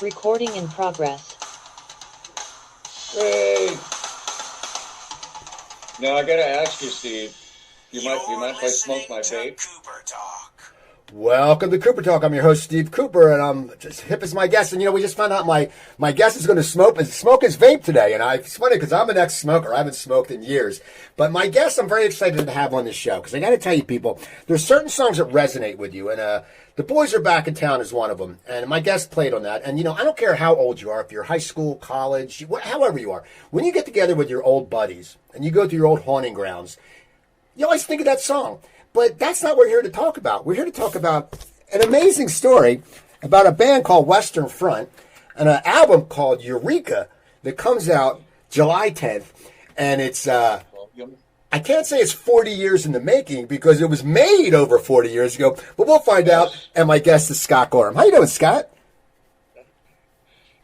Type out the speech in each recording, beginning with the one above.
Recording in progress. Hey, now I gotta ask you, Steve. You mind if I smoke my vape? Cooper Talk. Welcome to Cooper Talk. I'm your host, Steve Cooper, and I'm just hip as my guest. And, we just found out my guest is going to smoke his vape today. And it's funny because I'm an ex-smoker. I haven't smoked in years. But my guest, I'm very excited to have on this show because I got to tell you, people, there's certain songs that resonate with you. And The Boys Are Back in Town is one of them. And my guest played on that. And, I don't care how old you are, if you're high school, college, however you are. When you get together with your old buddies and you go to your old haunting grounds, you always think of that song. But that's not what we're here to talk about. We're here to talk about an amazing story about a band called Western Front and an album called Eureka that comes out July 10th. And it's, I can't say it's 40 years in the making because it was made over 40 years ago, but we'll find out. And my guest is Scott Gorham. How you doing, Scott?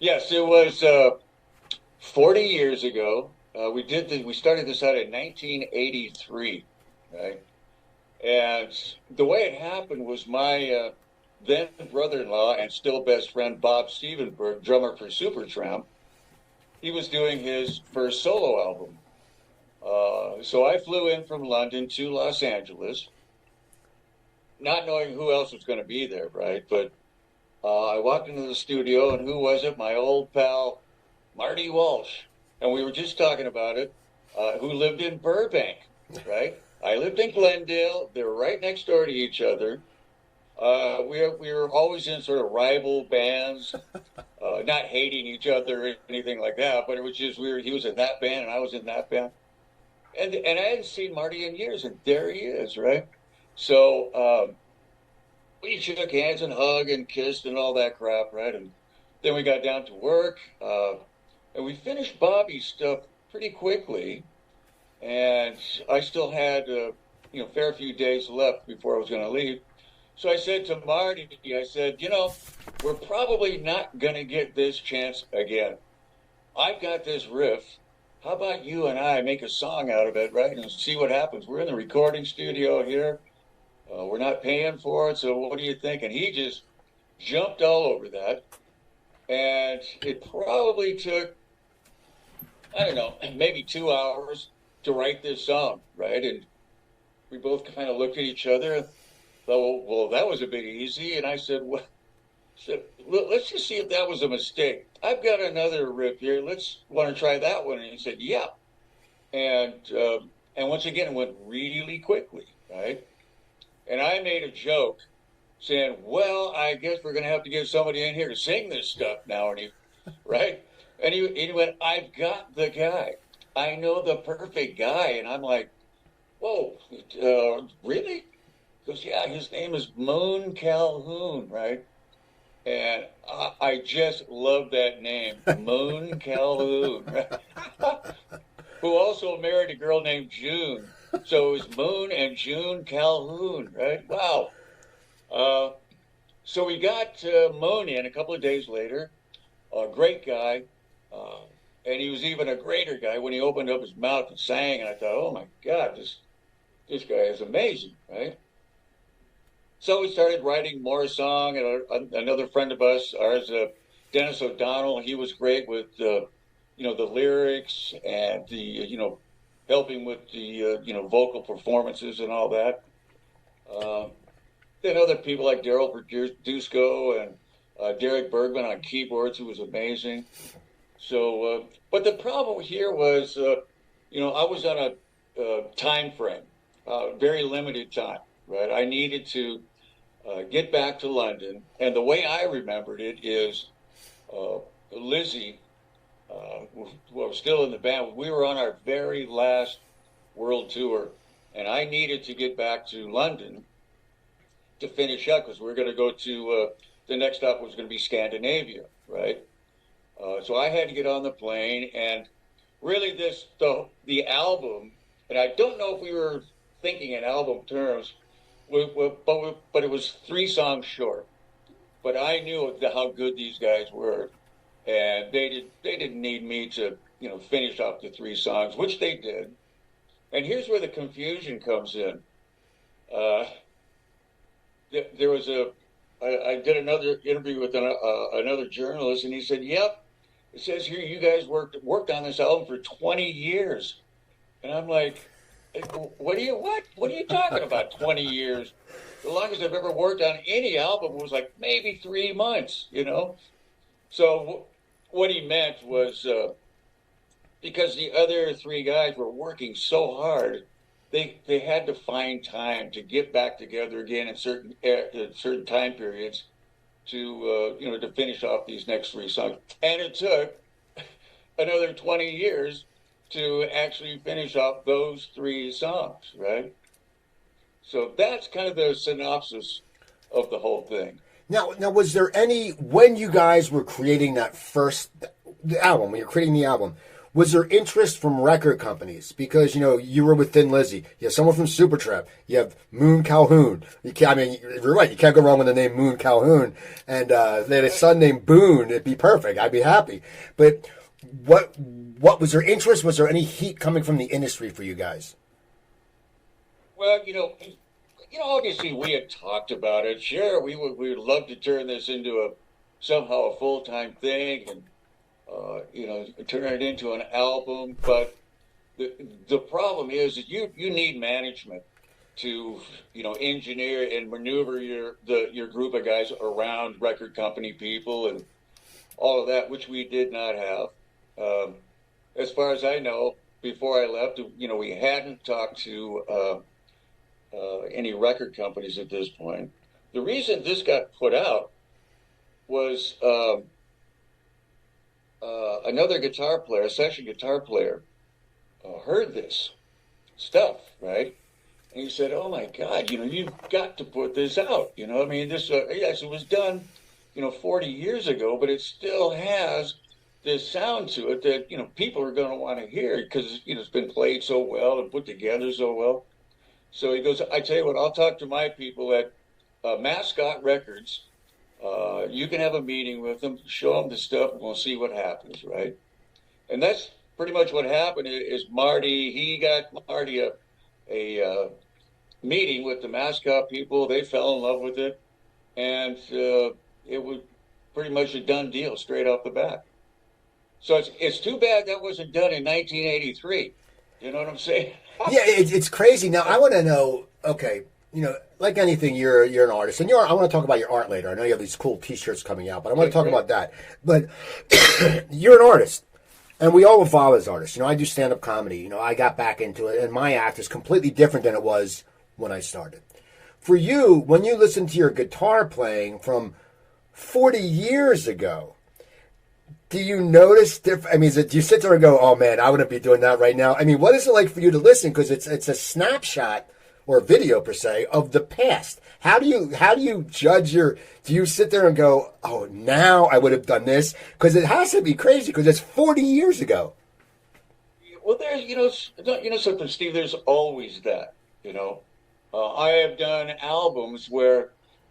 Yes, it was 40 years ago. We started this out in 1983, right? And the way it happened was my then brother-in-law and still best friend, Bob Stephenberg, drummer for Supertramp, he was doing his first solo album. So I flew in from London to Los Angeles, not knowing who else was going to be there, right? But I walked into the studio, and who was it? My old pal, Marty Walsh. And we were just talking about it, who lived in Burbank, right? I lived in Glendale. They were right next door to each other. We were always in sort of rival bands, not hating each other or anything like that, but it was just weird. He was in that band and I was in that band. And I hadn't seen Marty in years, and there he is, right? So we shook hands and hugged and kissed and all that crap, right? And then we got down to work, and we finished Bobby's stuff pretty quickly. And I still had, fair few days left before I was going to leave. So I said to Marty, I said, we're probably not going to get this chance again. I've got this riff. How about you and I make a song out of it, right? And see what happens. We're in the recording studio here. We're not paying for it. So what do you think? And he just jumped all over that. And it probably took, I don't know, maybe 2 hours to write this song, right? And we both kind of looked at each other and thought, well, that was a bit easy. And I said, let's just see if that was a mistake. I've got another riff here. Let's want to try that one. And he said, yeah. And once again, it went really quickly, right? And I made a joke saying, well, I guess we're going to have to get somebody in here to sing this stuff now. And right? And he went, I've got the guy. I know the perfect guy. And I'm like, whoa, really? He goes, yeah, his name is Moon Calhoun, right? And I just love that name, Moon Calhoun, right? Who also married a girl named June. So it was Moon and June Calhoun, right? Wow. So we got Moon in a couple of days later, a great guy. And he was even a greater guy when he opened up his mouth and sang. And I thought, oh, my God, this guy is amazing, right? So we started writing more song. And another friend of ours, Dennis O'Donnell, he was great with, the lyrics and helping with the, vocal performances and all that. Then other people like Daryl Verduzco and Derek Bergman on keyboards, who was amazing. So, but the problem here was, I was on a time frame, very limited time, right? I needed to get back to London. And the way I remembered it is Lizzy, who was still in the band, we were on our very last world tour. And I needed to get back to London to finish up because we were going to go to, the next stop was going to be Scandinavia, right? So I had to get on the plane, and really the album, and I don't know if we were thinking in album terms, but it was 3 songs short. But I knew how good these guys were, and they didn't need me to finish off the 3 songs, which they did. And here's where the confusion comes in. There was I did another interview with another journalist, and he said, "Yep, it says here you guys worked on this album for 20 years." And I'm like, what are you talking about? 20 years? The longest I've ever worked on any album was like maybe 3 months, you know? So what he meant was because the other three guys were working so hard, they had to find time to get back together again in certain time periods to to finish off these next three songs. And it took another 20 years to actually finish off those three songs, right? So that's kind of the synopsis of the whole thing. Now, was there any when you guys were creating that first album, when you're creating the album, was there interest from record companies? Because you were with Thin Lizzy, you have someone from Supertramp, you have Moon Calhoun. I mean, you're right. You can't go wrong with the name Moon Calhoun, and they had a son named Boone. It'd be perfect. I'd be happy. But what was there interest? Was there any heat coming from the industry for you guys? Well, obviously we had talked about it. Sure, we would love to turn this into a somehow a full time thing and turn it into an album. But the problem is that you need management to engineer and maneuver your group of guys around record company people and all of that, which we did not have. As far as I know, before I left, we hadn't talked to any record companies at this point. The reason this got put out was another guitar player, session guitar player, heard this stuff, right? And he said, "Oh my God, you've got to put this out." I mean, this yes, it was done, 40 years ago, but it still has this sound to it that people are going to want to hear because it's been played so well and put together so well. So he goes, "I tell you what, I'll talk to my people at Mascot Records. You can have a meeting with them, show them the stuff, and we'll see what happens, right?" And that's pretty much what happened. Is Marty? He got Marty a meeting with the Mascot people. They fell in love with it, and it was pretty much a done deal straight off the bat. So it's too bad that wasn't done in 1983. You know what I'm saying? Yeah, it's crazy. Now I want to know. Okay, like anything, you're an artist, and I want to talk about your art later. I know you have these cool T-shirts coming out, but I want to talk about that. But you're an artist, and we all evolve as artists. I do stand-up comedy. I got back into it, and my act is completely different than it was when I started. For you, when you listen to your guitar playing from 40 years ago, do you notice different? I mean, do you sit there and go, "Oh man, I wouldn't be doing that right now"? I mean, what is it like for you to listen? Because it's a snapshot or video per se of the past. How do you judge your? Do you sit there and go, "Oh, now I would have done this"? Because it has to be crazy because it's 40 years ago. Well, there's something, Steve. There's always that. I have done albums where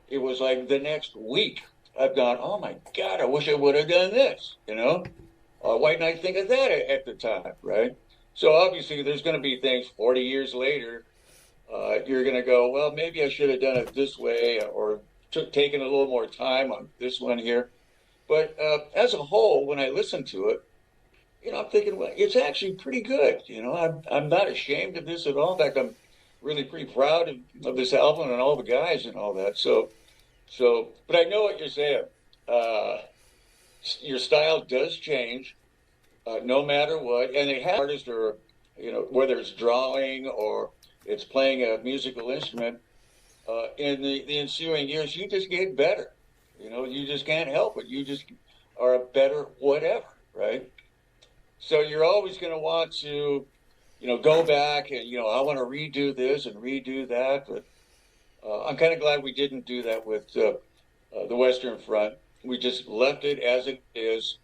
it was like the next week I've gone, "Oh my God, I wish I would have done this." Why didn't I think of that at the time, right? So obviously, there's going to be things 40 years later. You're going to go, "Well, maybe I should have done it this way, or taken a little more time on this one here." But as a whole, when I listen to it, I'm thinking, well, it's actually pretty good. I'm not ashamed of this at all. In fact, I'm really pretty proud of this album and all the guys and all that. But I know what you're saying. Your style does change, no matter what, and it has artists or whether it's drawing or it's playing a musical instrument. In the ensuing years, you just get better. You just can't help it. You just are a better whatever, right? So you're always going to want to, go back and I want to redo this and redo that, but I'm kind of glad we didn't do that with the Western Front. We just left it as it is,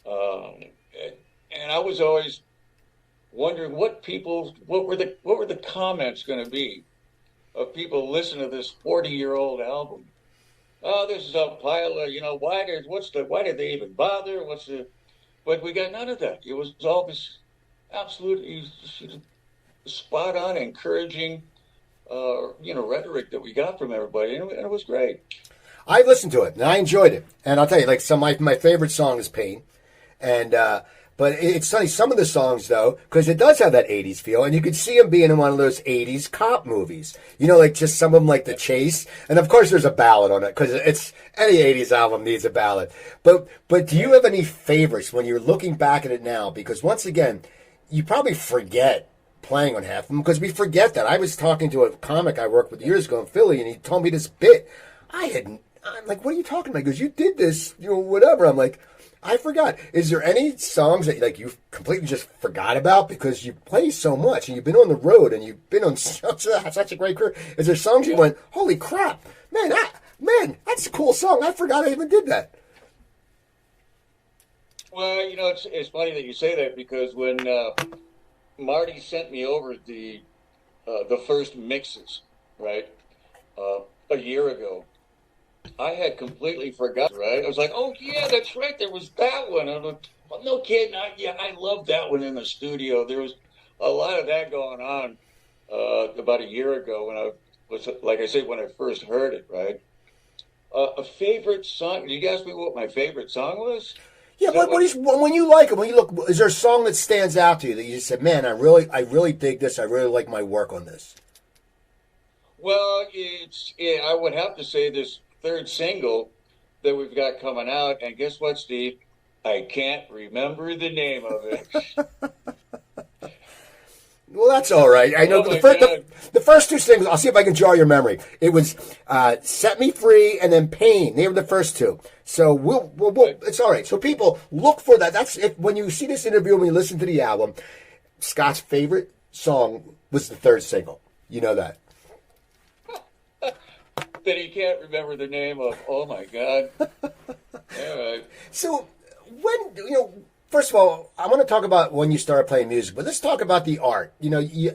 and I was always wondering what were the comments going to be of people listening to this 40-year-old album. "Oh, this is a pile of why did they even bother? But we got none of that. It was all this absolutely spot on, encouraging rhetoric that we got from everybody, and it was great. I listened to it and I enjoyed it. And I'll tell you, like some my favorite song is Pain, and but it's funny some of the songs though because it does have that '80s feel, and you could see him being in one of those '80s cop movies. You know, like just some of them like The Chase, and of course there's a ballad on it because it's any '80s album needs a ballad. But do you have any favorites when you're looking back at it now? Because once again, you probably forget playing on half of them because we forget that. I was talking to a comic I worked with years ago in Philly, and he told me this bit. I'm like, what are you talking about? He goes, you did this, whatever. I'm like, I forgot. Is there any songs that like you completely just forgot about because you play so much and you've been on the road and you've been on such a great career? Is there songs you went, holy crap, man, that's a cool song. I forgot I even did that. Well, it's funny that you say that because when Marty sent me over the first mixes, right, a year ago. I had completely forgotten, right? I was like, oh, yeah, that's right. There was that one. I'm like, well, no kidding. I love that one in the studio. There was a lot of that going on about a year ago when I was, like I said, when I first heard it, right? A favorite song. You asked me what my favorite song was? Yeah, when you like it, when you look, is there a song that stands out to you that you just said, man, I really dig this. I really like my work on this? Well, I would have to say this third single that we've got coming out, and guess what, Steve? I can't remember the name of it. Well, that's all right. I know Oh my the first two singles. I'll see if I can jar your memory. It was "Set Me Free" and then "Pain." They were the first two. So we'll it's all right. So people look for that. That's it. When you see this interview, when you listen to the album, Scott's favorite song was the third single. You know that. That he can't remember the name of. Oh my God! All right. So first of all, I want to talk about when you started playing music, but let's talk about the art.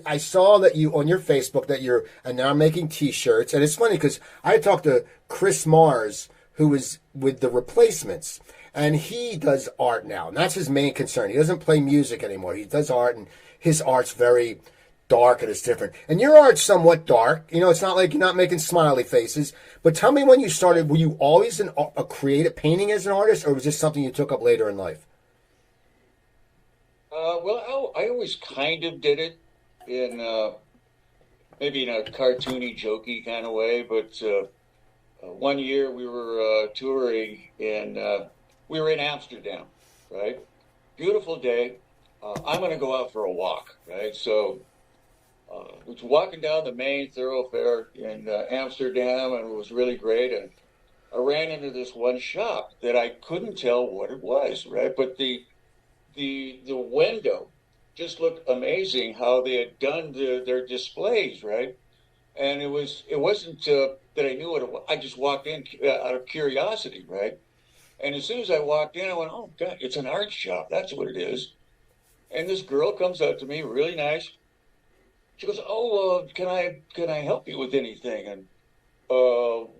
I saw that you on your Facebook that you're now making T-shirts, and it's funny because I talked to Chris Mars, who was with the Replacements, and he does art now, and that's his main concern. He doesn't play music anymore; he does art, and his art's very dark and it's different. And your art's somewhat dark. It's not like you're not making smiley faces. But tell me when you started, were you always a creative painting as an artist, or was this something you took up later in life? Well, I always kind of did it in maybe in a cartoony, jokey kind of way. But one year we were touring we were in Amsterdam, right? Beautiful day. I'm going to go out for a walk, right? So was walking down the main thoroughfare in Amsterdam, and it was really great. And I ran into this one shop that I couldn't tell what it was, right? But the window just looked amazing how they had done their displays, right? And it wasn't that I knew what it was. I just walked in out of curiosity, right? And as soon as I walked in, I went, "Oh God, it's an art shop. That's what it is." And this girl comes up to me, really nice. She goes, "Oh, can I help you with anything?" And well,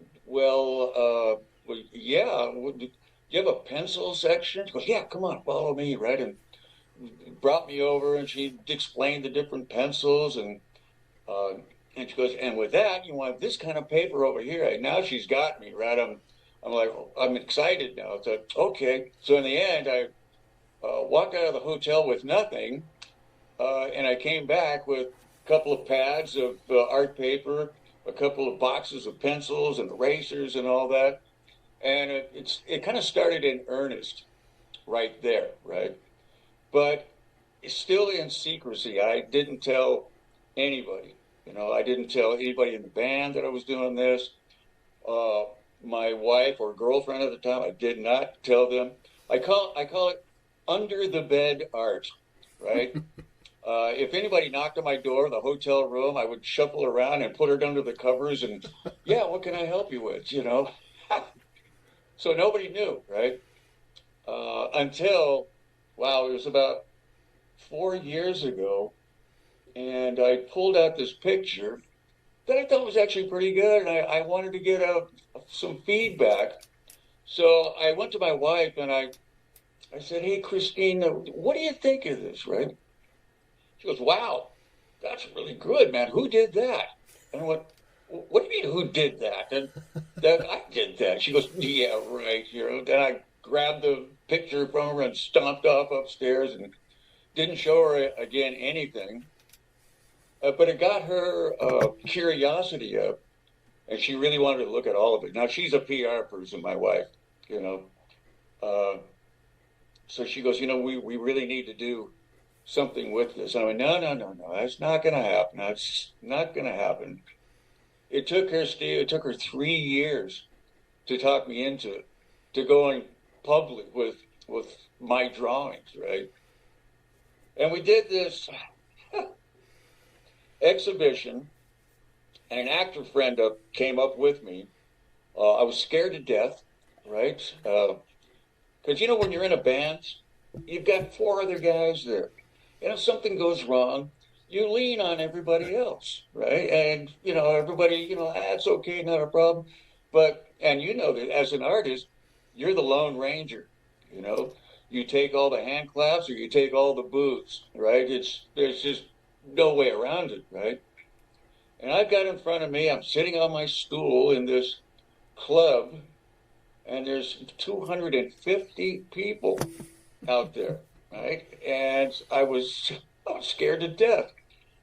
yeah. Do you have a pencil section? She goes, "Yeah, come on, follow me," right? And brought me over, and she explained the different pencils, and she goes, "And with that, you want this kind of paper over here." And now she's got me, right? I'm like, I'm excited now. It's like, okay. So in the end, I walked out of the hotel with nothing, and I came back with a couple of pads of art paper, a couple of boxes of pencils and erasers and all that. And it kind of started in earnest right there, right? But it's still in secrecy. I didn't tell anybody. I didn't tell anybody in the band that I was doing this. My wife or girlfriend at the time, I did not tell them. I call it under the bed art, right? If anybody knocked on my door in the hotel room, I would shuffle around and put it under the covers and, yeah, what can I help you with? So nobody knew, right? Until, wow, it was about 4 years ago, and I pulled out this picture that I thought was actually pretty good, and I wanted to get some feedback. So I went to my wife and I said, "Hey, Christine, what do you think of this, right?" She goes, "Wow, that's really good, man. Who did that?" And I went, what do you mean, who did that? And that I did that. She goes, yeah, right. Then I grabbed the picture from her and stomped off upstairs and didn't show her again anything. But it got her curiosity up, and she really wanted to look at all of it. Now she's a PR person, my wife, you know. Uh, so she goes, we really need to do something with this. And I went, no, that's not going to happen. That's not going to happen. It took her, Steve, it took her 3 years to talk me into it, to going public with my drawings, right? And we did this exhibition, and an actor friend came up with me. I was scared to death, right? Because when you're in a band, you've got four other guys there, and if something goes wrong, you lean on everybody else, right? And everybody, that's okay, not a problem. But that as an artist, you're the Lone Ranger. You know, you take all the hand claps or you take all the boos, right? There's just no way around it, right? And I've got in front of me, I'm sitting on my stool in this club, and there's 250 people out there, right? And I was scared to death.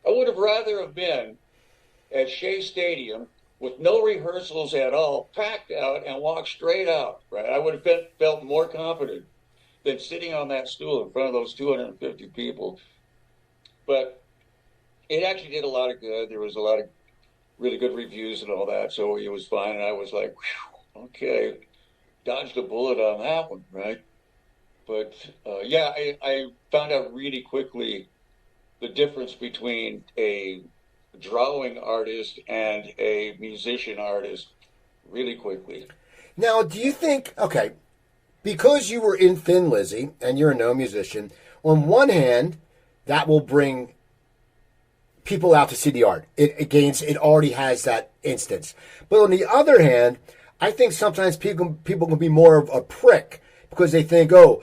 I would have rather have been at Shea Stadium with no rehearsals at all, packed out, and walked straight out, right? I would have felt more confident than sitting on that stool in front of those 250 people. But it actually did a lot of good. There was a lot of really good reviews and all that, so it was fine. And I was like, okay, dodged a bullet on that one, right? But yeah, I found out really quickly the difference between a drawing artist and a musician artist really quickly. Now, do you think, okay, because you were in Thin Lizzy and you're a no musician, on one hand, that will bring people out to see the art. It already has that instance. But on the other hand, I think sometimes people can be more of a prick because they think, well,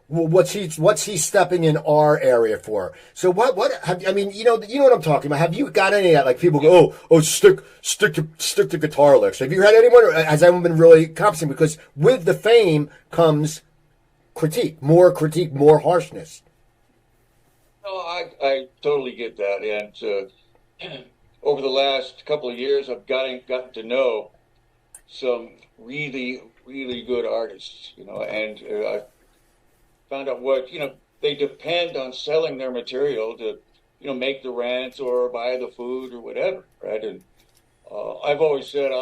what's he stepping in our area for? So you know what I'm talking about. Have you got any like people go, stick to guitar licks? Have you had anyone, or has anyone been really compensating? Because with the fame comes critique, more harshness. No, I totally get that. And over the last couple of years, I've gotten to know some really, really good artists, and I found out they depend on selling their material to, make the rent or buy the food or whatever, right? And I've always said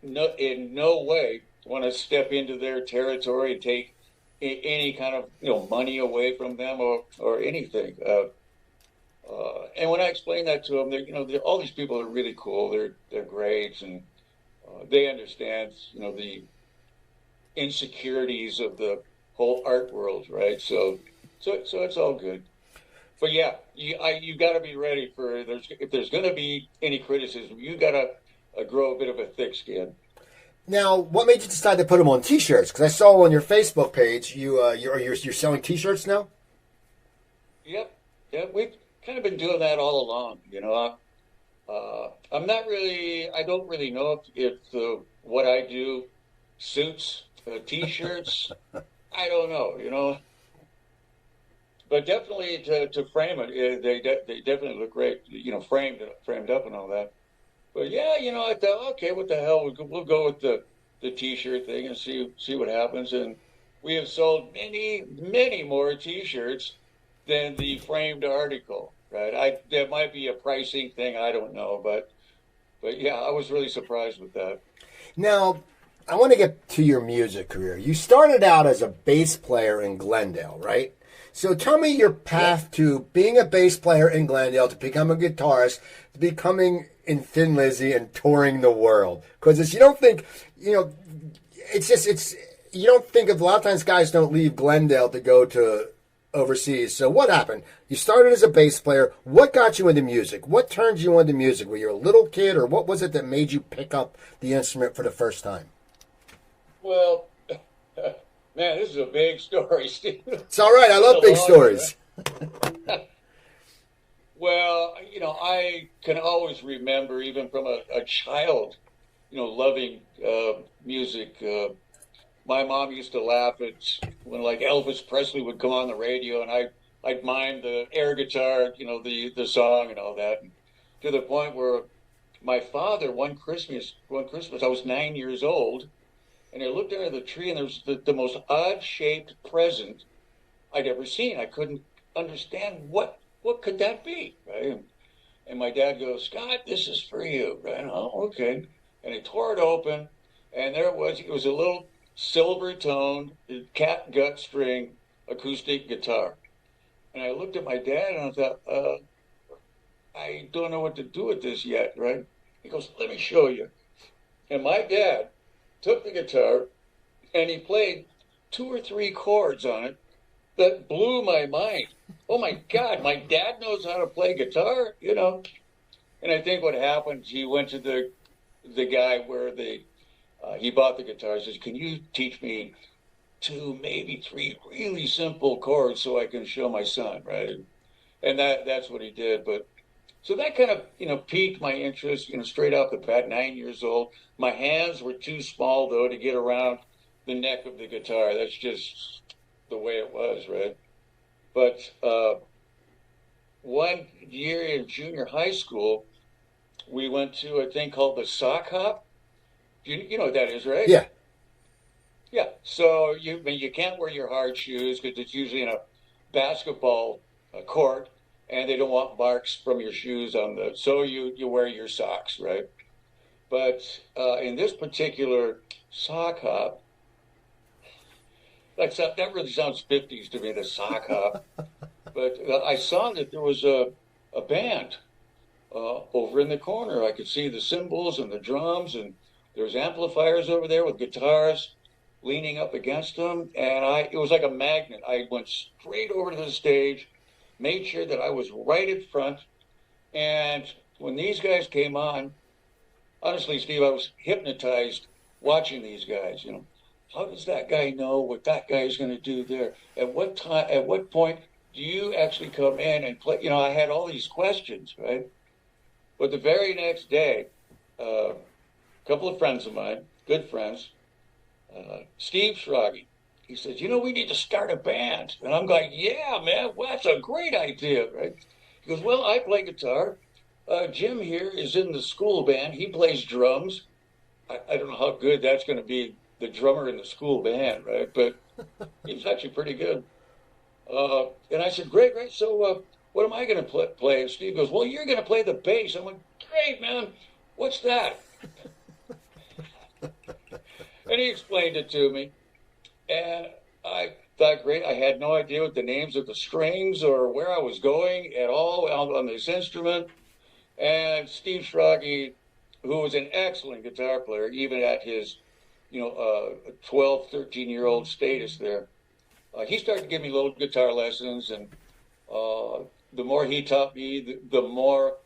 in no way want to step into their territory and take any kind of money away from them or anything. And when I explain that to them, all these people are really cool. They're great, and they understand the insecurities of the whole art world, right? So it's all good. But yeah, you got to be ready for if there's going to be any criticism, you got to grow a bit of a thick skin. Now, what made you decide to put them on T-shirts? Because I saw on your Facebook page you're selling T-shirts now. Yep, we've kind of been doing that all along. I'm not really. I don't really know if what I do suits T-shirts. I don't know. But definitely to frame it, they definitely look great. Framed up and all that. But yeah, I thought, okay, what the hell? We'll go with the T-shirt thing and see what happens. And we have sold many, many more T-shirts than the framed article, right? There might be a pricing thing, I don't know, but yeah, I was really surprised with that. Now, I want to get to your music career. You started out as a bass player in Glendale, right? So tell me your path to being a bass player in Glendale, to become a guitarist, to becoming in Thin Lizzy and touring the world. Because you don't think, you don't think of, a lot of times guys don't leave Glendale to go to overseas. So what happened? You started as a bass player. What got you into music? What turned you into music? Were you a little kid, or what was it that made you pick up the instrument for the first time? Well, man, this is a big story, Steve. It's all right. I love big stories. Well, I can always remember, even from a child, loving music. My mom used to laugh at when like Elvis Presley would come on the radio, and I'd mime the air guitar, the song and all that, and to the point where my father one Christmas I was 9 years old, and I looked under the tree, and there was the most odd shaped present I'd ever seen. I couldn't understand what could that be, right? And my dad goes, Scott, this is for you, right? Oh, okay. And he tore it open, and there it was. It was a little silver toned cat gut string acoustic guitar. And I looked at my dad and I thought, I don't know what to do with this yet, right? He goes, let me show you. And my dad took the guitar and he played two or three chords on it that blew my mind. Oh my God, my dad knows how to play guitar. And I think what happened, he went to the guy where he bought the guitar. He says, "Can you teach me two, maybe three really simple chords so I can show my son?" Right? And that's what he did. But so that kind of piqued my interest. Straight off the bat, 9 years old. My hands were too small though to get around the neck of the guitar. That's just the way it was, right? But one year in junior high school, we went to a thing called the sock hop. You know what that is, right? Yeah. Yeah. So you can't wear your hard shoes because it's usually in a basketball court, and they don't want marks from your shoes on the. So you wear your socks, right? But in this particular sock hop, that really sounds 50s to me, the sock hop. But I saw that there was a band over in the corner. I could see the cymbals and the drums, and there's amplifiers over there with guitars leaning up against them. And it was like a magnet. I went straight over to the stage, made sure that I was right in front. And when these guys came on, honestly, Steve, I was hypnotized watching these guys. How does that guy know what that guy is going to do there? At what time? At what point do you actually come in and play? I had all these questions, right? But the very next day, a couple of friends of mine, good friends, Steve Schragi, he says, we need to start a band. And I'm like, yeah, man, well, that's a great idea, right? He goes, well, I play guitar. Jim here is in the school band. He plays drums. I don't know how good that's going to be, the drummer in the school band, right? But he's actually pretty good. And I said, great, great. So what am I going to play? And Steve goes, well, you're going to play the bass. I went, great, man. What's that? And he explained it to me. And I thought, great. I had no idea what the names of the strings or where I was going at all on this instrument. And Steve Schragi, who was an excellent guitar player, even at his, 12, 13-year-old status there, he started to give me little guitar lessons. And the more he taught me, the more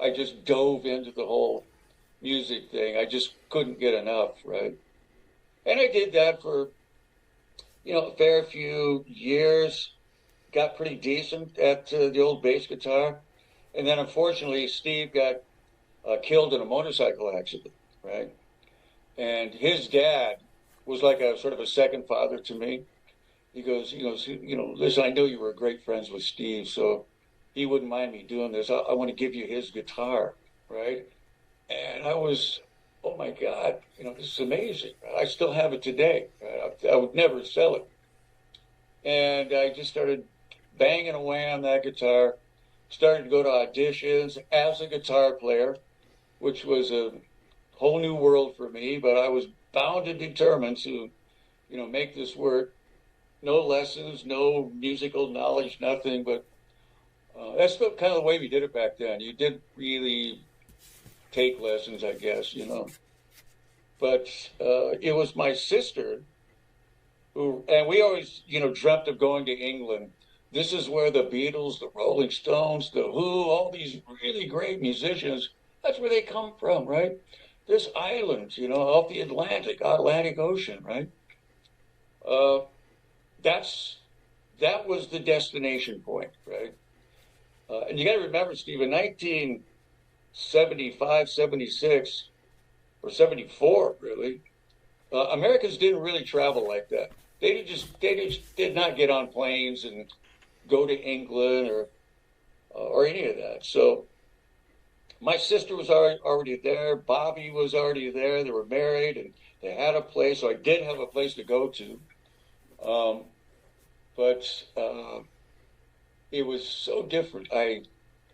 I just dove into the whole music thing. I just couldn't get enough, right? And I did that for, a fair few years, got pretty decent at the old bass guitar. And then unfortunately, Steve got killed in a motorcycle accident, right? And his dad was like a sort of a second father to me. He goes, listen, I know you were great friends with Steve, so he wouldn't mind me doing this. I want to give you his guitar, right? And I was, oh my God, this is amazing. I still have it today. Right? I would never sell it. And I just started banging away on that guitar, started to go to auditions as a guitar player, which was a whole new world for me, but I was bound and determined to, make this work. No lessons, no musical knowledge, nothing, but that's kind of the way we did it back then. You didn't really take lessons, I guess, But it was my sister who, and we always, dreamt of going to England. This is where the Beatles, the Rolling Stones, the Who, all these really great musicians, that's where they come from, right? This island, off the Atlantic Ocean, right? Uh, that was the destination point, right? And you got to remember, Steve, in 1975, 76, or 74, really, Americans didn't really travel like that. They just did not get on planes and go to England or any of that. So my sister was already there. Bobby was already there. They were married and they had a place. So I did have a place to go to. Um, but it was so different. I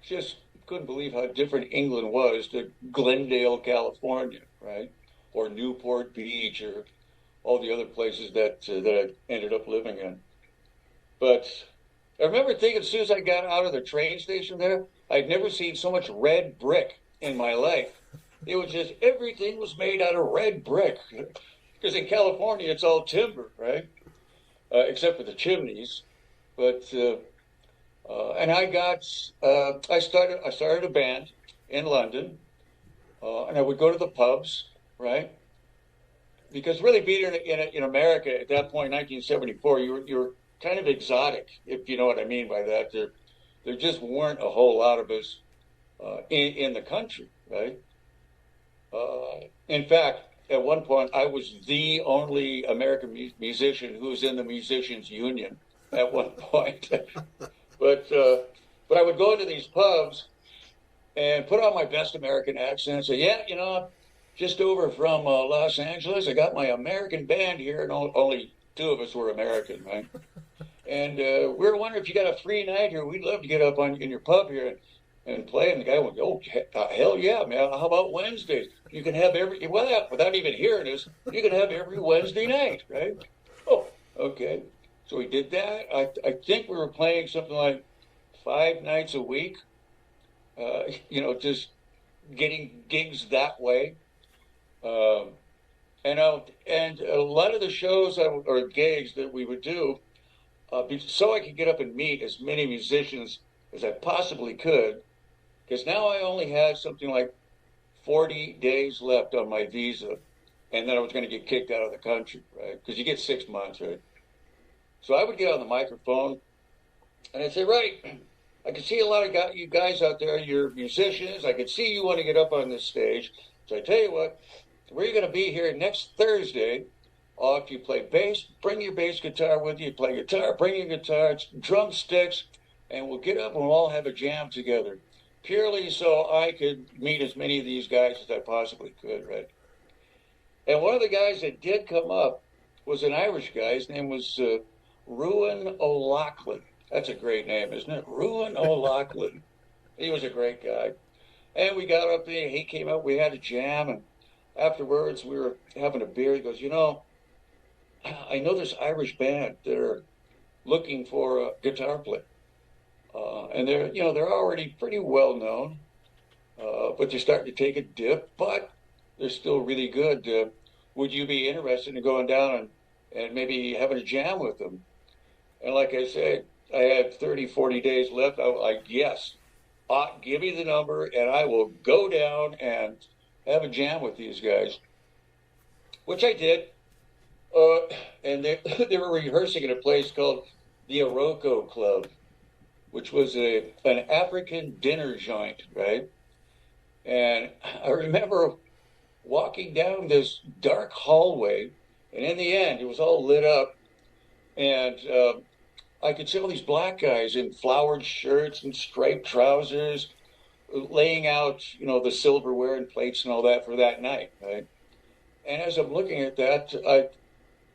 just couldn't believe how different England was to Glendale, California, right? Or Newport Beach or all the other places that I ended up living in. But I remember thinking as soon as I got out of the train station there, I'd never seen so much red brick in my life. It was just everything was made out of red brick. Because in California, it's all timber, right? Except for the chimneys. But and I started a band in London, and I would go to the pubs, right? Because really being in America at that point, 1974, you were kind of exotic, if you know what I mean by that. There just weren't a whole lot of us in the country, right? In fact, at one point, I was the only American musician who was in the musicians union at one point. but uh, but I would go into these pubs and put on my best American accent and say, yeah, just over from Los Angeles. I got my American band here, and only two of us were American, right? And we were wondering if you got a free night here. We'd love to get up in your pub here and play. And the guy would go, oh, hell yeah, man. How about Wednesdays? You can have without even hearing us, you can have every Wednesday night, right? Oh, okay. So we did that. I think we were playing something like 5 nights a week, just getting gigs that way. Um, and a lot of the shows or gigs that we would do, so I could get up and meet as many musicians as I possibly could, because now I only had something like 40 days left on my visa, and then I was going to get kicked out of the country, right? Because you get 6 months, right? So I would get on the microphone and I'd say, right, I can see a lot of you guys out there, you're musicians. I can see you want to get up on this stage. So I tell you what, we're going to be here next Thursday. If you play bass, bring your bass guitar with you. You play guitar, bring your guitar, drumsticks, and we'll get up and we'll all have a jam together. Purely so I could meet as many of these guys as I possibly could, right? And one of the guys that did come up was an Irish guy. His name was Ruan O'Loughlin. That's a great name, isn't it? Ruan O'Loughlin. He was a great guy. And we got up there, he came up, we had a jam, and afterwards we were having a beer. He goes, I know this Irish band that are looking for a guitar player. And they're already pretty well known, but they're starting to take a dip, but they're still really good. Would you be interested in going down and maybe having a jam with them? And like I said, I had 30, 40 days left. I was like, yes, give me the number and I will go down and have a jam with these guys, which I did. And they were rehearsing at a place called the Iroko Club, which was an African dinner joint, right? And I remember walking down this dark hallway, and in the end, it was all lit up, and I could see all these black guys in flowered shirts and striped trousers, laying out, the silverware and plates and all that for that night, right? And as I'm looking at that,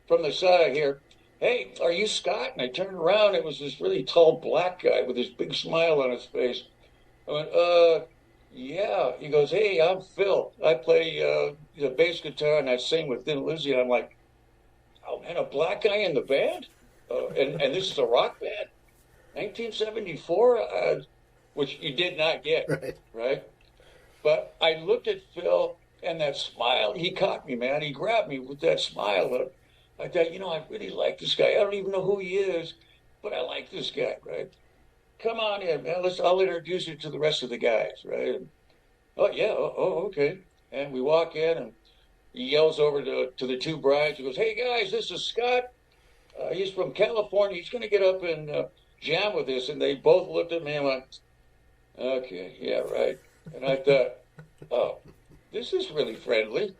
from the side, I hear, "Hey, are you Scott?" And I turned around. It was this really tall black guy with this big smile on his face. I went, yeah. He goes, "Hey, I'm Phil. I play the bass guitar and I sing with Lizzy." And I'm like, "Oh man, a black guy in the band? And this is a rock band? 1974?" Which you did not get, Right. right? But I looked at Phil and that smile, he caught me, man. He grabbed me with that smile. I thought, I really like this guy. I don't even know who he is, but I like this guy, right? Come on in, man. I'll introduce you to the rest of the guys, right? And, oh, yeah. Okay. And we walk in and he yells over to the two brides. He goes, "Hey, guys, this is Scott. He's from California. He's going to get up and jam with us." And they both looked at me and went, Okay, yeah, right. And I thought, oh, this is really friendly.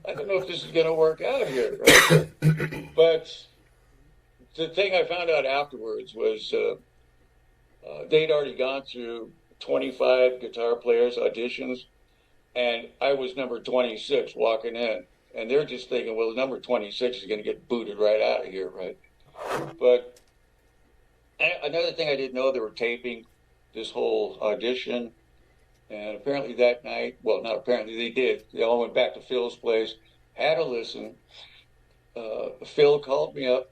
I don't know if this is going to work out here, right? But the thing I found out afterwards was they'd already gone through 25 guitar players auditions, and I was number 26 walking in. And they're just thinking, well, number 26 is going to get booted right out of here, right? But another thing I didn't know, they were taping this whole audition. And apparently that night, well, not apparently, they did. They all went back to Phil's place, had a listen. Phil called me up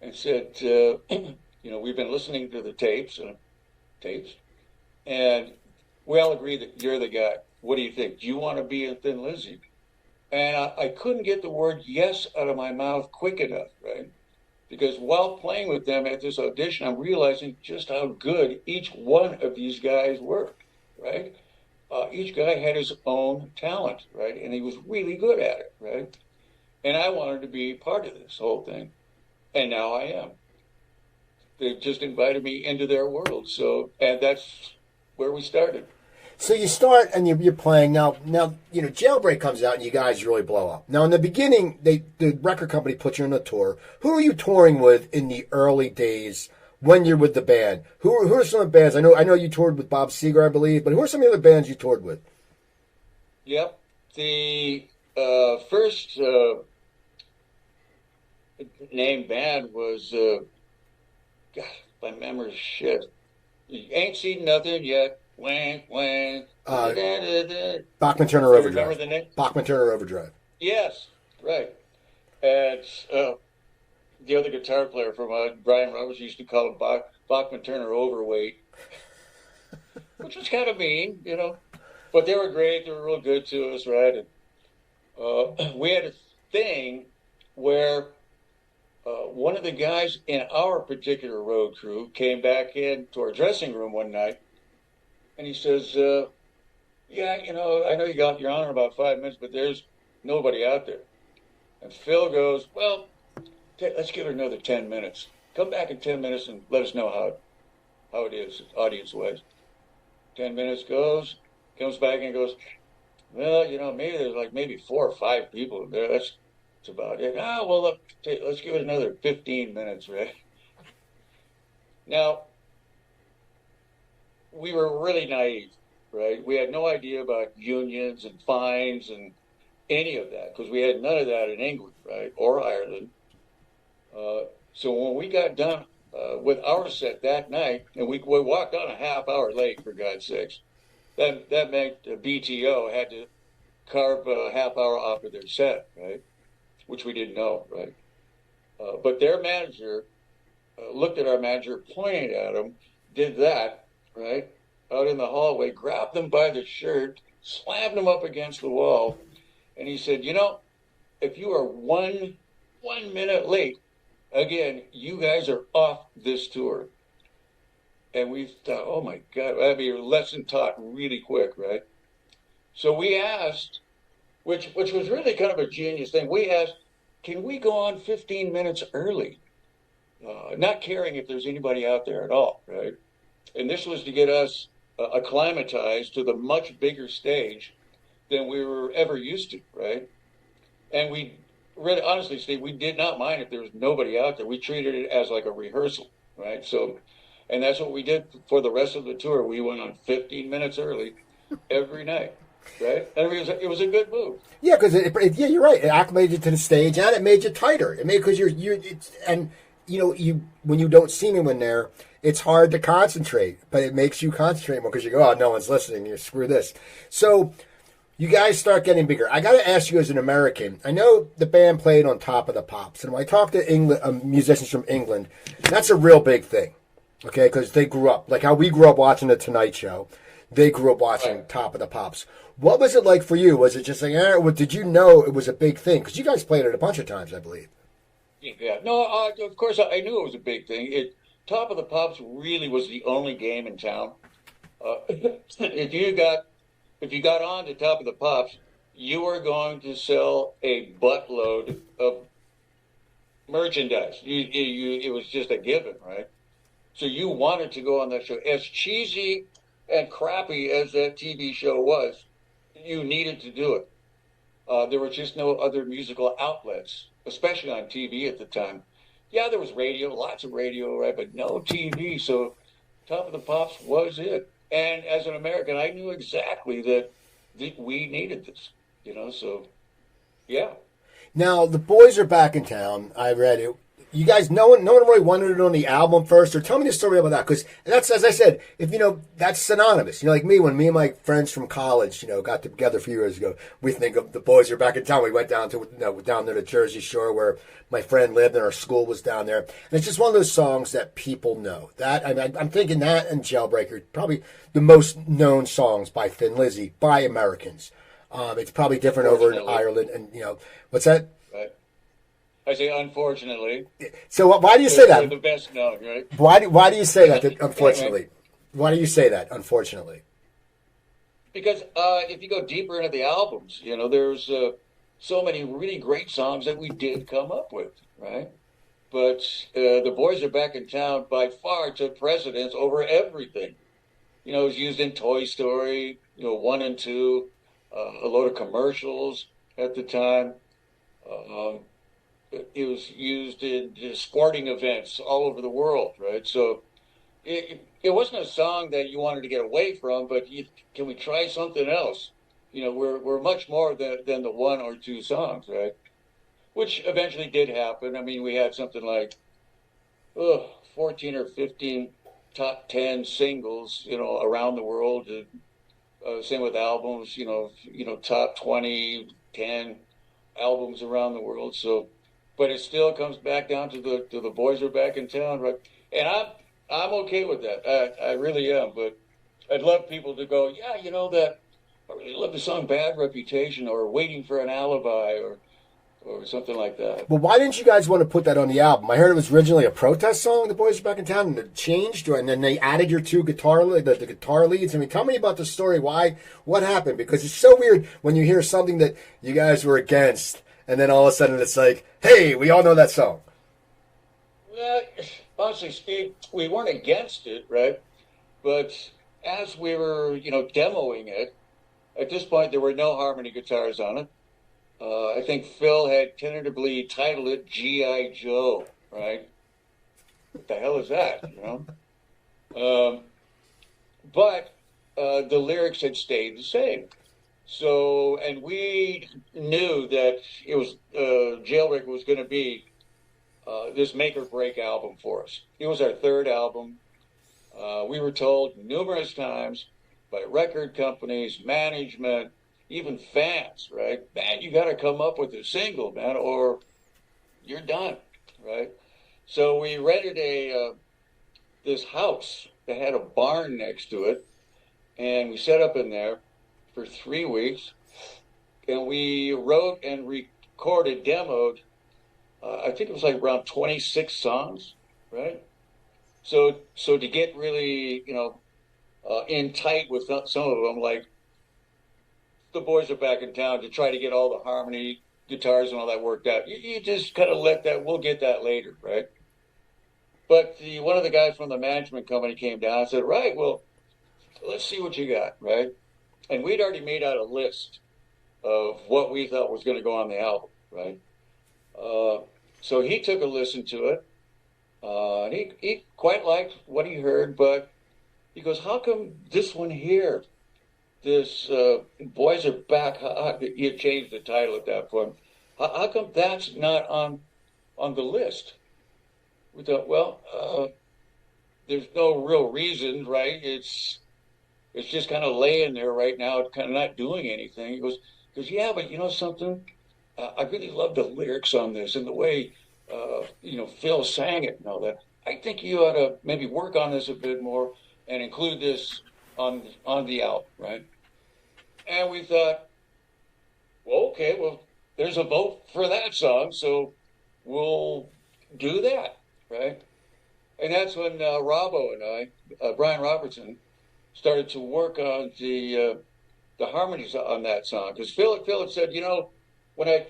and said, we've been listening to the tapes, and we all agree that you're the guy. What do you think? Do you want to be in Thin Lizzy? And I couldn't get the word yes out of my mouth quick enough, right? Because while playing with them at this audition, I'm realizing just how good each one of these guys were, right? Each guy had his own talent, right? And he was really good at it, right? And I wanted to be part of this whole thing. And now I am. They've just invited me into their world. So, and that's where we started. So you start and you're playing now. Jailbreak comes out and you guys really blow up. Now in the beginning, the record company put you on a tour. Who are you touring with in the early days when you're with the band? Who are some of the bands? I know you toured with Bob Seger, I believe, but who are some of the other bands you toured with? Yep. The first named band was, God, my memory's shit. You ain't seen nothing yet. Wank, wank. Bachman Turner Do you Overdrive. remember the name? Bachman Turner Overdrive. Yes, right. And the other guitar player from Brian Roberts used to call him Bachman Turner Overweight, which was kind of mean. But they were great. They were real good to us, right? And we had a thing where one of the guys in our particular road crew came back into our dressing room one night, and he says, "Yeah, I know you're on in about 5 minutes, but there's nobody out there." And Phil goes, "Well, let's give it another 10 minutes. Come back in 10 minutes and let us know how it is audience-wise." 10 minutes comes back and goes, "Well, maybe there's maybe 4 or 5 people there. That's about it." "Ah, well, look, let's give it another 15 minutes, right?" Now, we were really naive, right? We had no idea about unions and fines and any of that because we had none of that in England, right, or Ireland. So when we got done with our set that night, and we walked on a half hour late, for God's sakes, that meant BTO had to carve a half hour off of their set, right? Which we didn't know, right? But their manager looked at our manager, pointed at him, did that, right, out in the hallway, grabbed them by the shirt, slammed them up against the wall, and he said, if you are one minute late, again, you guys are off this tour. And we thought, oh my God, that'd be a lesson taught really quick, right? So we asked, which was really kind of a genius thing. We asked, can we go on 15 minutes early? Not caring if there's anybody out there at all, right? And this was to get us acclimatized to the much bigger stage than we were ever used to, right? And we really, honestly, Steve, we did not mind if there was nobody out there. We treated it as like a rehearsal, right? So, and that's what we did for the rest of the tour. We went on 15 minutes early every night, right? And it was a good move. Yeah, because yeah, you're right. It acclimated you to the stage and it made you tighter. It made because when you don't see anyone there, it's hard to concentrate, but it makes you concentrate more because you go, oh, no one's listening. You screw this. So you guys start getting bigger. I got to ask you as an American, I know the band played on Top of the Pops, and when I talk to musicians from England, that's a real big thing, okay, because they grew up, like how we grew up watching The Tonight Show, they grew up watching Right. Top of the Pops. What was it like for you? Was it just like, did you know it was a big thing? Because you guys played it a bunch of times, I believe. Yeah. No, of course, I knew it was a big thing. Top of the Pops really was the only game in town. If you got on to Top of the Pops, you were going to sell a buttload of merchandise. It was just a given, right? So you wanted to go on that show. As cheesy and crappy as that TV show was, you needed to do it. There were just no other musical outlets, especially on TV at the time. Yeah, there was radio, lots of radio, right, but no TV. So Top of the Pops was it. And as an American, I knew exactly that we needed this, So yeah, Now the boys are back in town. I read it. You guys, no one really wanted it on the album first. Or tell me the story about that, because that's, as I said, if that's synonymous. Like me, when me and my friends from college, got together a few years ago, we think of the boys are back in town. We went down to down to the Jersey Shore where my friend lived, and our school was down there. And it's just one of those songs that people know. That I'm thinking that and Jailbreaker, probably the most known songs by Thin Lizzy by Americans. It's probably different over in Ireland, and what's that? right. I say unfortunately. So why do you say They're that? the best known, right? Why do you say that? Anyway, Unfortunately, why do you say that? Unfortunately, because if you go deeper into the albums, there's so many really great songs that we did come up with, right? But the boys are back in town by far took precedence over everything. It was used in Toy Story, one and two, a load of commercials at the time. Um, it was used in sporting events all over the world, right? So it wasn't a song that you wanted to get away from, but can we try something else? We're much more than the one or two songs, right? Which eventually did happen. I mean, we had something like 14 or 15 top 10 singles, around the world. Same with albums, top 20, 10 albums around the world. So, but it still comes back down to the boys are back in town, right? And I'm okay with that. I really am. But I'd love people to go, yeah, that I really love the song "Bad Reputation" or "Waiting for an Alibi" or something like that. well, why didn't you guys want to put that on the album? I heard it was originally a protest song. The boys are back in town, and it changed, and then they added your two the guitar leads. I mean, tell me about the story. Why? What happened? Because it's so weird when you hear something that you guys were against, and then all of a sudden it's like, hey, we all know that song. Well, honestly, Steve, we weren't against it, right? But as we were, demoing it, at this point there were no harmony guitars on it. I think Phil had tentatively titled it G.I. Joe, right? What the hell is that, But the lyrics had stayed the same. So, and we knew that it was Jailbreak was going to be this make or break album for us. It was our third album. We were told numerous times by record companies, management, even fans, right? Man, you got to come up with a single, man, or you're done, right? So we rented this house that had a barn next to it, and we set up in there for 3 weeks, and we wrote and recorded, demoed. I think it was like around 26 songs, right? So to get really, in tight with some of them, like the boys are back in town, to try to get all the harmony guitars and all that worked out. You just kind of let that. We'll get that later, right? But one of the guys from the management company came down and said, right, well, let's see what you got, right? And we'd already made out a list of what we thought was going to go on the album, right? So he took a listen to it. And he quite liked what he heard, but he goes, how come this one here, this Boys Are Back, he had changed the title at that point. How come that's not on the list? We thought, well, there's no real reason, right? It's just kind of laying there right now, kind of not doing anything. He goes, yeah, but you know something? I really love the lyrics on this and the way, Phil sang it and all that. I think you ought to maybe work on this a bit more and include this on the album, right? And we thought, well, okay, well, there's a vote for that song, so we'll do that, right? And that's when Robbo and Brian Robertson, started to work on the harmonies on that song. Because Phil had said, when I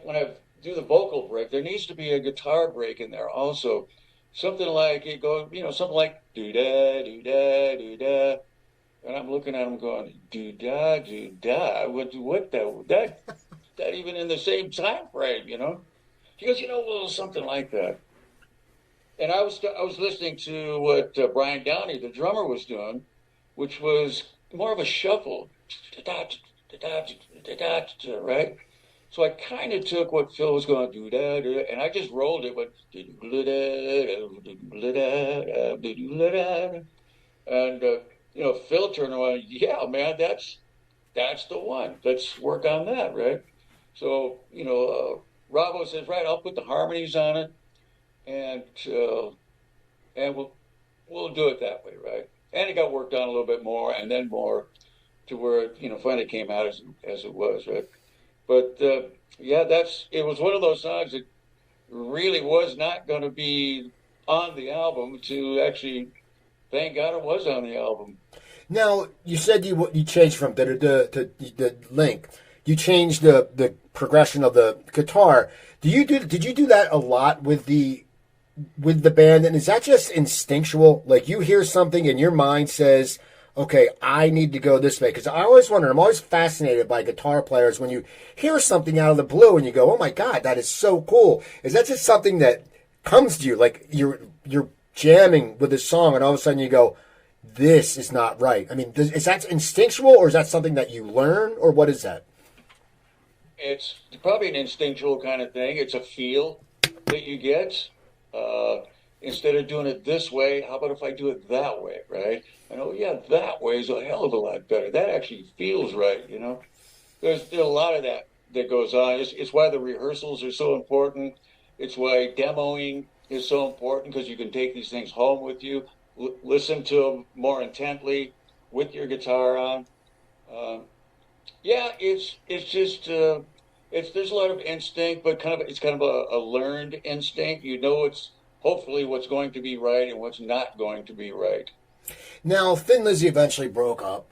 do the vocal break, there needs to be a guitar break in there also. something like it goes, something like do da do da do da, and I'm looking at him going do da do da. What that even in the same time frame, He goes, well, something like that. And I was listening to what Brian Downey, the drummer, was doing, which was more of a shuffle, right? So I kind of took what Phil was going to do, and I just rolled it, but and Phil turned around, yeah, man, that's the one. Let's work on that, right? So Robbo says, right, I'll put the harmonies on it, and and we'll do it that way, right? And it got worked on a little bit more, and then more to where it, finally came out as it was, right? But yeah, it was one of those songs that really was not going to be on the album. To actually, thank God it was on the album. Now you said you changed from to the link. You changed the progression of the guitar. Did you do that a lot with the band? And is that just instinctual? Like you hear something and your mind says, okay, I need to go this way. Because I always wonder, I'm always fascinated by guitar players when you hear something out of the blue and you go, oh my God, that is so cool. Is that just something that comes to you? Like you're jamming with a song and all of a sudden you go, this is not right. I mean, is that instinctual or is that something that you learn or what is that? It's probably an instinctual kind of thing. It's a feel that you get. Uh, Instead of doing it this way, how about if I do it that way, right? And oh yeah, that way is a hell of a lot better. That actually feels right. There's a lot of that goes on. It's why the rehearsals are so important. It's why demoing is so important because you can take these things home with you, listen to them more intently with your guitar on. Um, yeah, it's just it's there's a lot of instinct, but it's kind of a learned instinct. It's hopefully what's going to be right and what's not going to be right. Now, Thin Lizzy eventually broke up.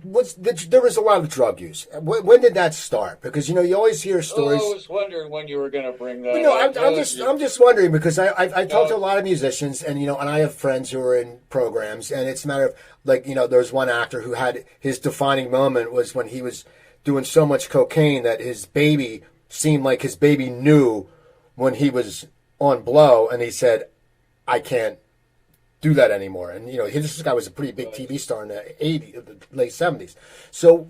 There was a lot of drug use. When did that start? Because you always hear Oh, stories. I was wondering when you were going to bring But that no, up. I'm just wondering because I talked to a No, lot of musicians and I have friends who are in programs and it's a matter of like there's one actor who had his defining moment was when he was doing so much cocaine that his baby seemed like his baby knew when he was on blow and he said I can't do that anymore. And this guy was a pretty big right. TV star in the late '70s. So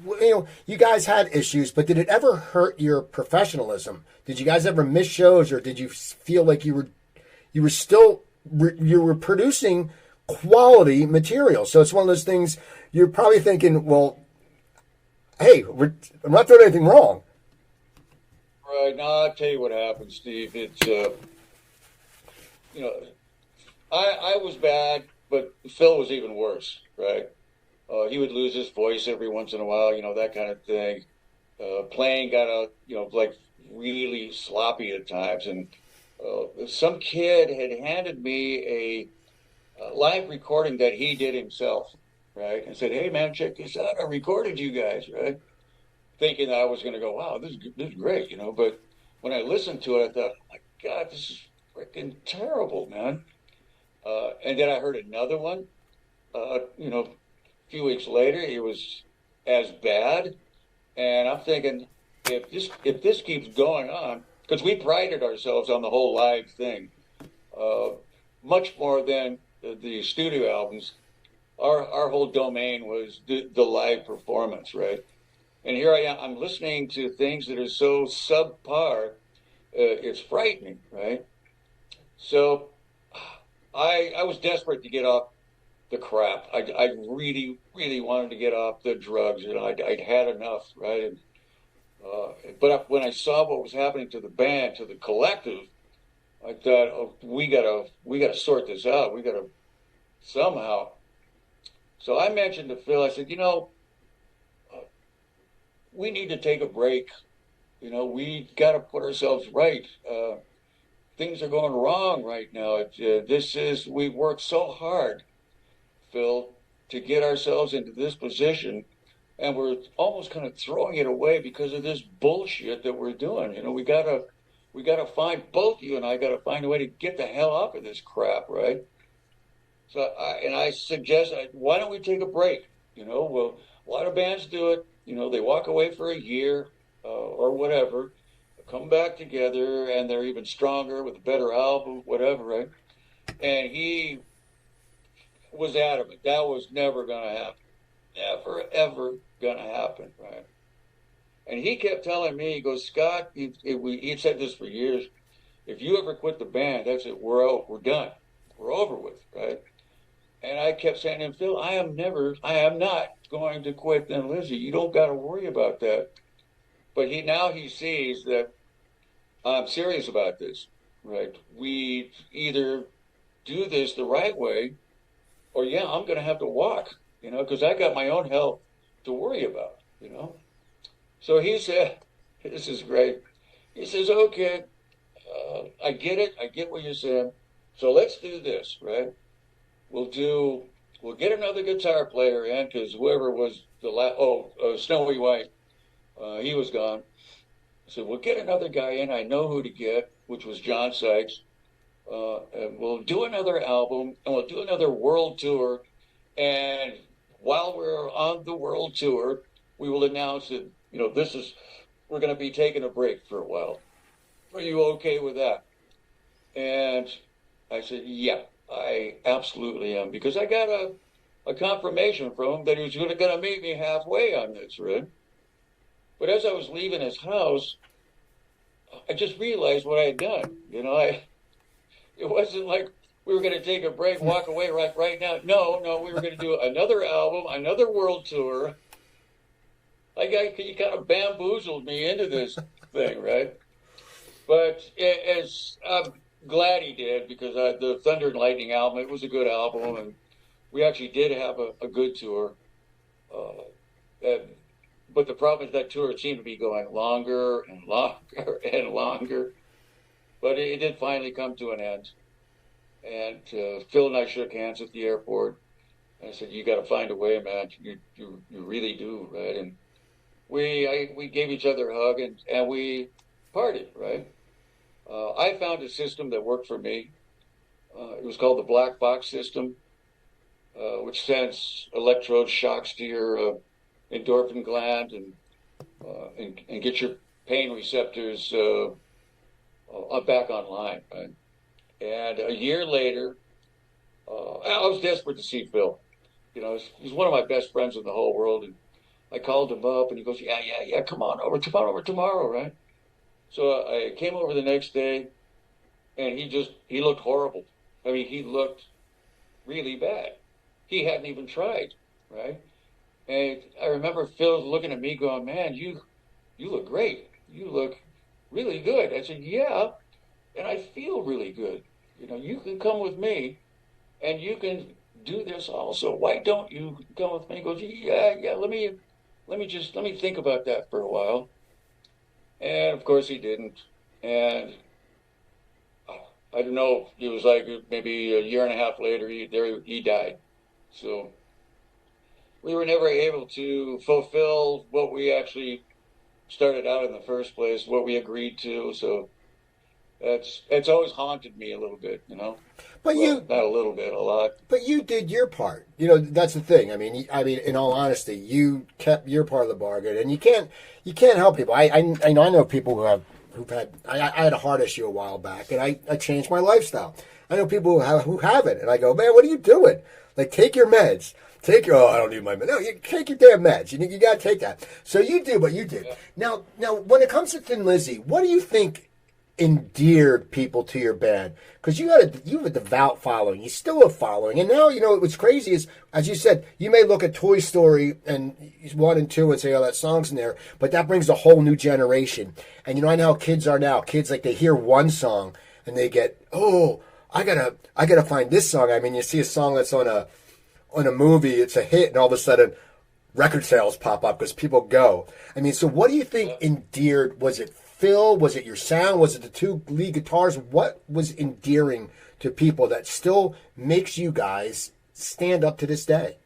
you guys had issues, but did it ever hurt your professionalism? Did you guys ever miss shows, or did you feel like you were still you were producing quality material? So it's one of those things you're probably thinking, well, hey, I'm not doing anything wrong. Right. Now I'll tell you what happened, Steve. It's you know, I was bad, but Phil was even worse, right? He would lose his voice every once in a while, that kind of thing. Playing got like really sloppy at times, and some kid had handed me a live recording that he did himself, right? And said, "Hey, man, check this out. I recorded you guys, right?" Thinking that I was going to go, "Wow, this is great." But when I listened to it, I thought, "Oh my God, this is freaking terrible, man." And then I heard another one, a few weeks later, it was as bad. And I'm thinking, if this keeps going on, because we prided ourselves on the whole live thing, uh, much more than the studio albums. Our whole domain was the live performance, right? And here I am, I'm listening to things that are so subpar, it's frightening, right? So I was desperate to get off the crap. I really, really wanted to get off the drugs, and I'd had enough, right? But when I saw what was happening to the band, to the collective, I thought, oh, we gotta sort this out. We gotta somehow. So I mentioned to Phil, I said, uh, we need to take a break. We got to put ourselves right. Things are going wrong right now. We've worked so hard, Phil, to get ourselves into this position, and we're almost kind of throwing it away because of this bullshit that we're doing. We gotta We got to find, both you and I got to find a way to get the hell off of this crap, right? I suggest, why don't we take a break? Well, a lot of bands do it. They walk away for a year or whatever, come back together, and they're even stronger with a better album, whatever, right? And he was adamant that was never going to happen, never ever going to happen, right? And he kept telling me, he goes, Scott, he said this for years. If you ever quit the band, that's it. We're out. We're done. We're over with, right? And I kept saying to him, Phil, I am not going to quit then, Lizzy. You don't got to worry about that. But he sees that I'm serious about this, right? We either do this the right way, or yeah, I'm going to have to walk, because I got my own health to worry about. So he said, this is great. He says, okay, I get it. I get what you're saying. So let's do this, right? We'll get another guitar player in, because whoever was the last, Snowy White, he was gone. So we'll get another guy in. I know who to get, which was John Sykes. And we'll do another album, and we'll do another world tour. And while we're on the world tour, we will announce that, we're going to be taking a break for a while. Are you okay with that? And I said, yeah, I absolutely am, because I got a confirmation from him that he was going to meet me halfway on this, right? But as I was leaving his house, I just realized what I had done. It wasn't like we were going to take a break, walk away right now. No, we were going to do another album, another world tour. You kind of bamboozled me into this thing, right? But as I'm glad he did, because the Thunder and Lightning album, it was a good album, and we actually did have a good tour. But the problem is that tour seemed to be going longer and longer and longer. But it did finally come to an end. And Phil and I shook hands at the airport. And I said, you got to find a way, man. You really do, right? And we gave each other a hug, and we parted, right? I found a system that worked for me. It was called the black box system, which sends electrode shocks to your endorphin gland and get your pain receptors back online. Right? And a year later, I was desperate to see Phil. He's one of my best friends in the whole world, and I called him up, and he goes, yeah, come on over tomorrow, right? So I came over the next day, and he looked horrible. I mean, he looked really bad. He hadn't even tried, right? And I remember Phil looking at me going, man, you look great. You look really good. I said, yeah, and I feel really good. You can come with me, and you can do this also. Why don't you come with me? He goes, yeah, let me think about that for a while. And of course he didn't. And I don't know, it was like maybe a year and a half later, he died. So we were never able to fulfill what we actually started out in the first place, what we agreed to. So it's always haunted me a little bit, But not a little bit, a lot. But you did your part. That's the thing. I mean, in all honesty, you kept your part of the bargain, and you can't help people. I know people who've had. I had a heart issue a while back, and I changed my lifestyle. I know people who have it, and I go, man, what are you doing? Like, take your meds. I don't need my meds. No, you take your damn meds. You got to take that. So you do what you did. Yeah. Now, when it comes to Thin Lizzy, what do you think endeared people to your band? Because you have a devout following. You still have following. And now, what's crazy is, as you said, you may look at Toy Story and 1 and 2 and say, oh, that song's in there. But that brings a whole new generation. And I know how kids are now. Kids, like, they hear one song and they get, oh, I gotta find this song. I mean, you see a song that's on a movie, it's a hit, and all of a sudden record sales pop up because people go. I mean, so what do you think endeared? Was it Phil? Was it your sound? Was it the two lead guitars? What was endearing to people that still makes you guys stand up to this day?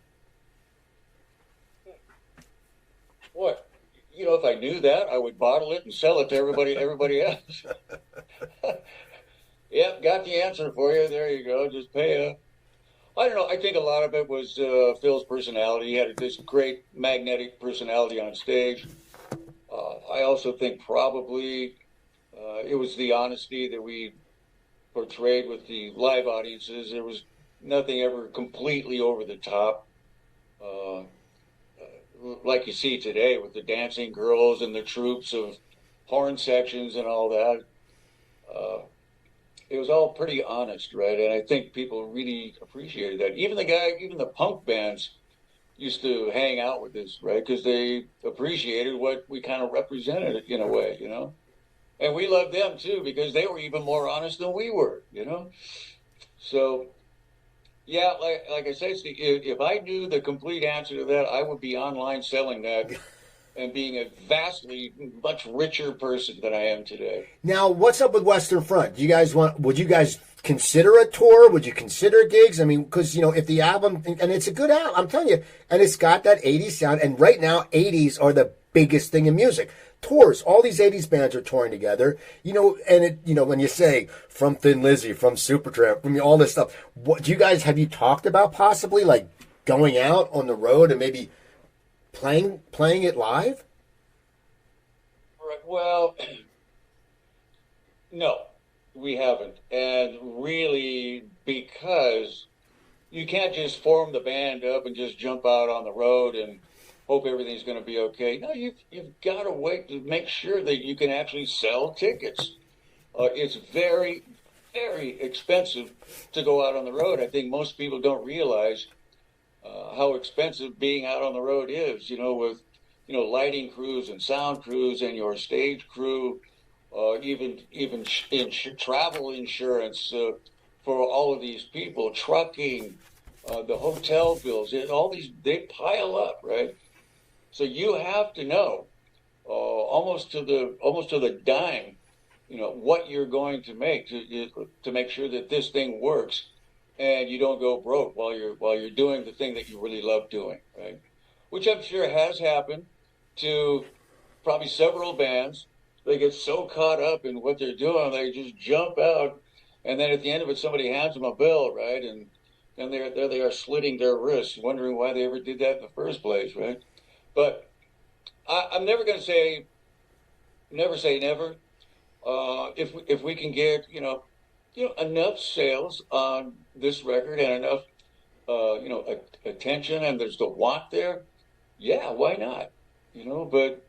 What? if I knew that, I would bottle it and sell it to everybody else. Yep, got the answer for you. There you go. Just pay up. I don't know. I think a lot of it was Phil's personality. He had this great magnetic personality on stage. I also think probably it was the honesty that we portrayed with the live audiences. There was nothing ever completely over the top, uh, like you see today with the dancing girls and the troops of horn sections and all that. Uh, it was all pretty honest, right? And I think people really appreciated that. Even the punk bands used to hang out with us, right? Because they appreciated what we kind of represented in a way. And we loved them too because they were even more honest than we were. So yeah, like I said, Steve, if I knew the complete answer to that, I would be online selling that and being a vastly much richer person than I am today. Now, what's up with Western Front? Do you guys would you guys consider a tour? Would you consider gigs? I mean, because, if the album, and it's a good album, I'm telling you, and it's got that 80s sound, and right now, 80s are the biggest thing in music. Tours, all these 80s bands are touring together, and when you say from Thin Lizzy, from Supertramp, from all this stuff, have you talked about possibly like going out on the road and maybe playing it live? Right. Well, no, we haven't. And really, because you can't just form the band up and just jump out on the road and hope everything's going to be okay. No, you've got to wait to make sure that you can actually sell tickets. It's very, very expensive to go out on the road. I think most people don't realize how expensive being out on the road is, with, lighting crews and sound crews and your stage crew, even travel insurance for all of these people, trucking, the hotel bills, all these, they pile up, right? So you have to know almost to the dime, what you're going to make to make sure that this thing works, and you don't go broke while you're doing the thing that you really love doing, right? Which I'm sure has happened to probably several bands. They get so caught up in what they're doing, they just jump out, and then at the end of it, somebody hands them a bill, right? And then there they are slitting their wrists, wondering why they ever did that in the first place, right? But I'm never going to never say never. If we can get enough sales on this record and enough attention, and there's the want there, yeah, why not? But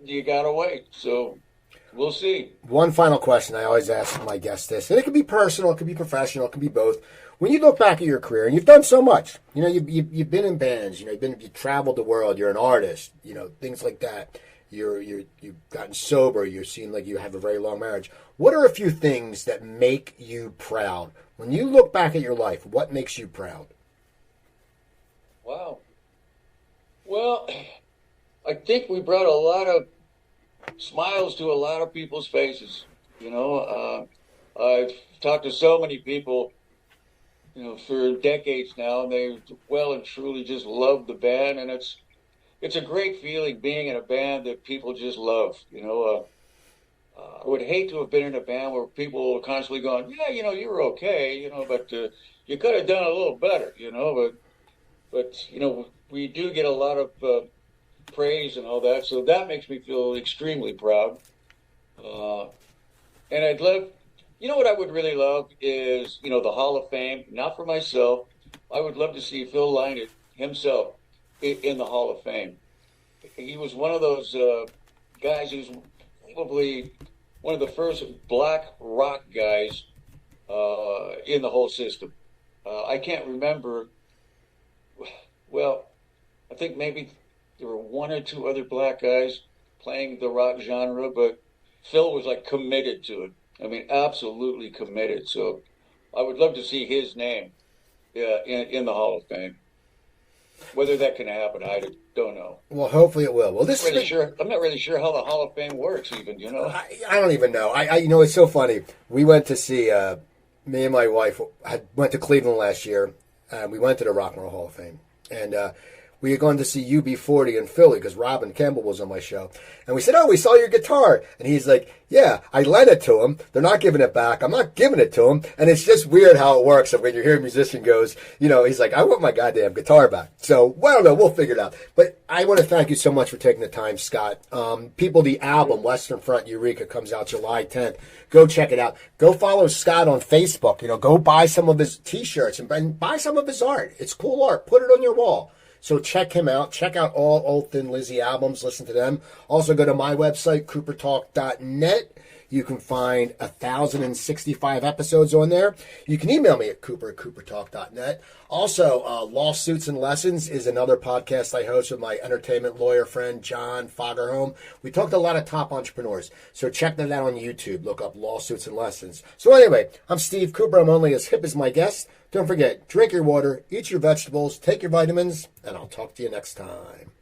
you gotta wait. So we'll see. One final question I always ask my guests this, and it can be personal, it can be professional, it can be both. When you look back at your career, and you've done so much, you've been in bands, you've traveled the world, you're an artist, things like that. You've gotten sober, you seem like you have a very long marriage. What are a few things that make you proud? When you look back at your life, what makes you proud? Wow. Well, I think we brought a lot of smiles to a lot of people's faces. I've talked to so many people, for decades now, and they well and truly just love the band, and it's a great feeling being in a band that people just love. I would hate to have been in a band where people were constantly going, yeah, you were okay, but you could have done a little better, but we do get a lot of praise and all that, so that makes me feel extremely proud. And I'd love, what I would really love is, the Hall of Fame, not for myself. I would love to see Phil Lynott himself in the Hall of Fame. He was one of those guys who's probably one of the first black rock guys in the whole system. I can't remember. Well, I think maybe there were one or two other black guys playing the rock genre, but Phil was like committed to it. I mean, absolutely committed. So I would love to see his name in the Hall of Fame. Whether that can happen, I don't know. Well, hopefully it will. Well, I'm not really sure how the Hall of Fame works, even. I don't even know. It's so funny. We went to see. Me and my wife went to Cleveland last year. We went to the Rock and Roll Hall of Fame, and we had gone to see UB40 in Philly because Robin Campbell was on my show. And we said, oh, we saw your guitar. And he's like, yeah, I lent it to him. They're not giving it back. I'm not giving it to him. And it's just weird how it works. And when you hear a musician goes, he's like, I want my goddamn guitar back. So, well, I don't know. We'll figure it out. But I want to thank you so much for taking the time, Scott. People, the album, Western Front Eureka, comes out July 10th. Go check it out. Go follow Scott on Facebook. Go buy some of his T-shirts and buy some of his art. It's cool art. Put it on your wall. So check him out. Check out all Old Thin Lizzy albums. Listen to them. Also go to my website, coopertalk.net. You can find 1,065 episodes on there. You can email me at coopertalk.net. Also, Lawsuits and Lessons is another podcast I host with my entertainment lawyer friend, John Fagerholm. We talked to a lot of top entrepreneurs. So check that out on YouTube. Look up Lawsuits and Lessons. So anyway, I'm Steve Cooper. I'm only as hip as my guest. Don't forget, drink your water, eat your vegetables, take your vitamins, and I'll talk to you next time.